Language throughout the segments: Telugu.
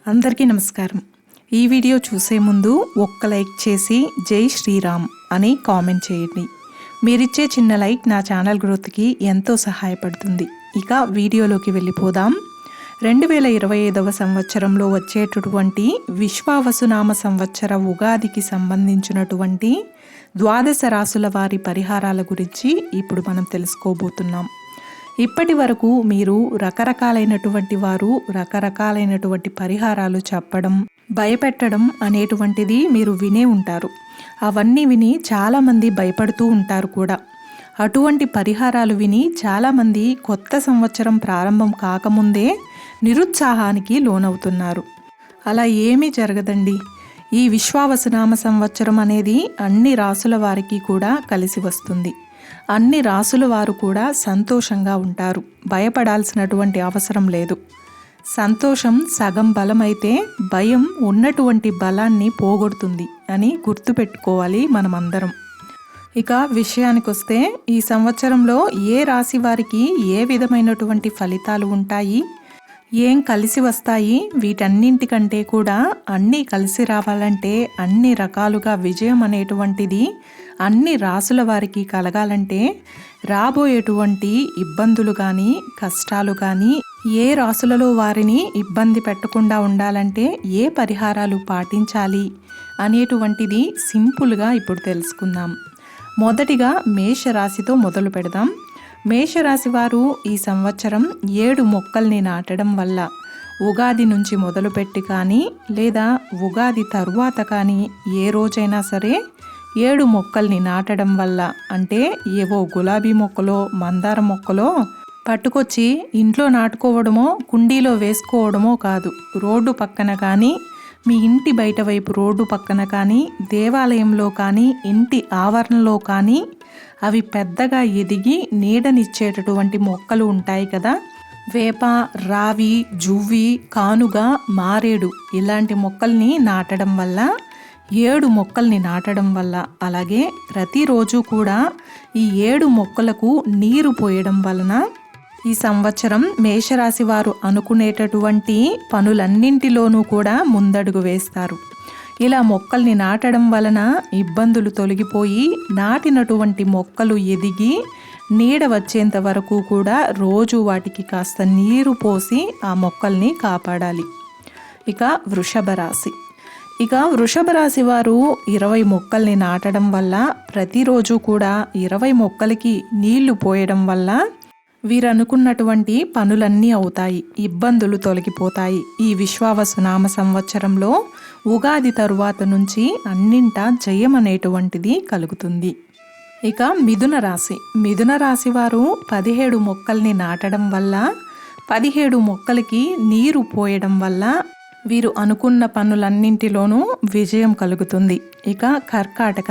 అందరికీ నమస్కారం. ఈ వీడియో చూసే ముందు ఒక్క లైక్ చేసి జై శ్రీరామ్ అని కామెంట్ చేయండి. మీరిచ్చే చిన్న లైక్ నా ఛానల్ గ్రోత్కి ఎంతో సహాయపడుతుంది. ఇక వీడియోలోకి వెళ్ళిపోదాం. 2025వ సంవత్సరంలో వచ్చేటటువంటి విశ్వావసునామ సంవత్సర ఉగాదికి సంబంధించినటువంటి ద్వాదశ రాసుల వారి పరిహారాల గురించి ఇప్పుడు మనం తెలుసుకోబోతున్నాం. ఇప్పటి వరకు మీరు రకరకాలైనటువంటి వారు రకరకాలైనటువంటి పరిహారాలు చెప్పడం, భయపెట్టడం అనేటువంటిది మీరు వినే ఉంటారు. అవన్నీ విని చాలామంది భయపడుతూ ఉంటారు కూడా. అటువంటి పరిహారాలు విని చాలామంది కొత్త సంవత్సరం ప్రారంభం కాకముందే నిరుత్సాహానికి లోనవుతున్నారు. అలా ఏమీ జరగదండి. ఈ విశ్వావసునామ సంవత్సరం అనేది అన్ని రాసుల వారికి కూడా కలిసి వస్తుంది. అన్ని రాసుల వారు కూడా సంతోషంగా ఉంటారు. భయపడాల్సినటువంటి అవసరం లేదు. సంతోషం సగం బలమైతే భయం ఉన్నటువంటి బలాన్ని పోగొడుతుంది అని గుర్తుపెట్టుకోవాలి మనమందరం. ఇక విషయానికి వస్తే, ఈ సంవత్సరంలో ఏ రాశి వారికి ఏ విధమైనటువంటి ఫలితాలు ఉంటాయి, ఏం కలిసి వస్తాయి, వీటన్నింటికంటే కూడా అన్నీ కలిసి రావాలంటే, అన్ని రకాలుగా విజయం అనేటువంటిది అన్ని రాసుల వారికి కలగాలంటే, రాబోయేటువంటి ఇబ్బందులు కానీ కష్టాలు కానీ ఏ రాసులలో వారిని ఇబ్బంది పెట్టకుండా ఉండాలంటే ఏ పరిహారాలు పాటించాలి అనేటువంటిది సింపుల్గా ఇప్పుడు తెలుసుకుందాం. మొదటిగా మేషరాశితో మొదలు పెడదాం. మేషరాశి వారు ఈ సంవత్సరం 7 మొక్కల్ని నాటడం వల్ల, ఉగాది నుంచి మొదలుపెట్టి కానీ లేదా ఉగాది తరువాత కానీ ఏ రోజైనా సరే 7 మొక్కల్ని నాటడం వల్ల, అంటే ఏవో గులాబీ మొక్కలో మందార మొక్కలో పట్టుకొచ్చి ఇంట్లో నాటుకోవడమో కుండీలో వేసుకోవడమో కాదు, రోడ్డు పక్కన కానీ మీ ఇంటి బయట వైపు రోడ్డు పక్కన కానీ దేవాలయంలో కానీ ఇంటి ఆవరణలో కానీ అవి పెద్దగా ఎదిగి నీడనిచ్చేటటువంటి మొక్కలు ఉంటాయి కదా, వేప, రావి, జువ్వి, కానుగ, మారేడు ఇలాంటి మొక్కల్ని నాటడం వల్ల, 7 మొక్కల్ని నాటడం వల్ల, అలాగే ప్రతిరోజు కూడా ఈ 7 మొక్కలకు నీరు పోయడం వలన ఈ సంవత్సరం మేషరాశి వారు అనుకునేటటువంటి పనులన్నింటిలోనూ కూడా ముందడుగు వేస్తారు. ఇలా మొక్కల్ని నాటడం వలన ఇబ్బందులు తొలగిపోయి నాటినటువంటి మొక్కలు ఎదిగి నీడ వచ్చేంత వరకు కూడా రోజు వాటికి కాస్త నీరు పోసి ఆ మొక్కల్ని కాపాడాలి. ఇక వృషభ రాశి. వృషభ రాశి వారు 20 మొక్కల్ని నాటడం వల్ల, ప్రతిరోజు కూడా 20 మొక్కలకి నీళ్లు పోయడం వల్ల వీరనుకున్నటువంటి పనులన్నీ అవుతాయి, ఇబ్బందులు తొలగిపోతాయి. ఈ విశ్వావసునామ సంవత్సరంలో ఉగాది తరువాత నుంచి అన్నింటా జయం అనేటువంటిది కలుగుతుంది. ఇక మిథున రాశి వారు 17 మొక్కల్ని నాటడం వల్ల, 17 మొక్కలకి నీరు పోయడం వల్ల వీరు అనుకున్న పనులన్నింటిలోనూ విజయం కలుగుతుంది. ఇక కర్కాటక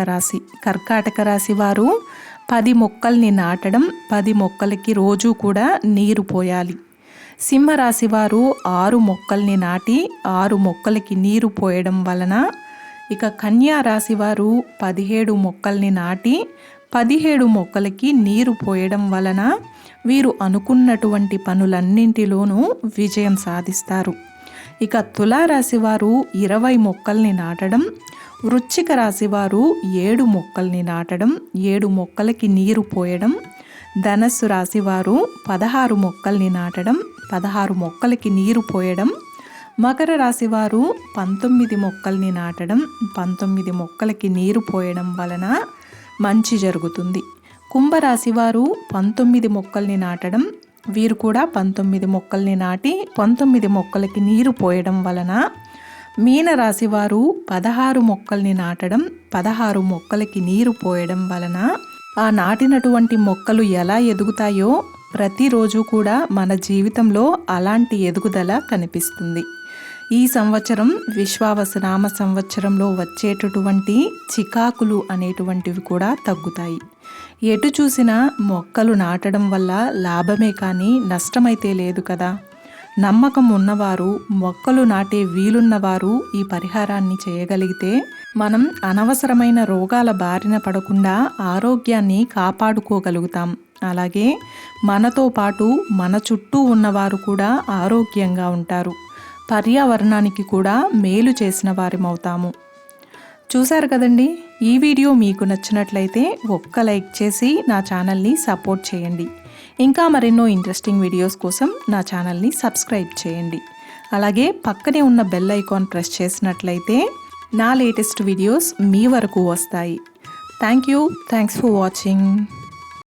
రాశి వారు 10 మొక్కల్ని నాటడం, 10 మొక్కలకి రోజు కూడా నీరు పోయాలి. సింహరాశి వారు 6 మొక్కల్ని నాటి 6 మొక్కలకి నీరు పోయడం వలన, ఇక కన్యా రాశి వారు 17 మొక్కల్ని నాటి 17 మొక్కలకి నీరు పోయడం వలన వీరు అనుకున్నటువంటి పనులన్నింటిలోనూ విజయం సాధిస్తారు. ఇక తులారాశి వారు 20 మొక్కల్ని నాటడం, వృశ్చిక రాశి వారు 7 మొక్కల్ని నాటడం, 7 మొక్కలకి నీరు పోయడం, ధనస్సు రాశి వారు 16 మొక్కల్ని నాటడం, 16 మొక్కలకి నీరు పోయడం, మకర రాశి వారు 19 మొక్కల్ని నాటడం, 19 మొక్కలకి నీరు పోయడం వలన మంచి జరుగుతుంది. కుంభరాశి వారు 19 మొక్కల్ని నాటడం, వీరు కూడా 19 మొక్కల్ని నాటి 19 మొక్కలకి నీరు పోయడం వలన, మీనరాశి వారు 16 మొక్కల్ని నాటడం, 16 మొక్కలకి నీరు పోయడం వలన ఆ నాటినటువంటి మొక్కలు ఎలా ఎదుగుతాయో ప్రతిరోజు కూడా మన జీవితంలో అలాంటి ఎదుగుదల కనిపిస్తుంది. ఈ సంవత్సరం విశ్వావసునామ సంవత్సరంలో వచ్చేటటువంటి చికాకులు అనేటువంటివి కూడా తగ్గుతాయి. ఎటు చూసినా మొక్కలు నాటడం వల్ల లాభమే కానీ నష్టమైతే లేదు కదా. నమ్మకం ఉన్నవారు, మొక్కలు నాటే వీలున్నవారు ఈ పరిహారాన్ని చేయగలిగితే మనం అనవసరమైన రోగాల బారిన పడకుండా ఆరోగ్యాన్ని కాపాడుకోగలుగుతాం. అలాగే మనతో పాటు మన చుట్టూ ఉన్నవారు కూడా ఆరోగ్యంగా ఉంటారు. పర్యావరణానికి కూడా మేలు చేసిన వారిమవుతాము. చూశారు కదండి, ఈ వీడియో మీకు నచ్చినట్లయితే ఒక్క లైక్ చేసి నా ఛానల్ని సపోర్ట్ చేయండి. ఇంకా మరెన్నో ఇంట్రెస్టింగ్ వీడియోస్ కోసం నా ఛానల్ని సబ్స్క్రైబ్ చేయండి. అలాగే పక్కనే ఉన్న బెల్ ఐకాన్ ప్రెస్ చేసినట్లయితే నా లేటెస్ట్ వీడియోస్ మీ వరకు వస్తాయి. Thanks for watching.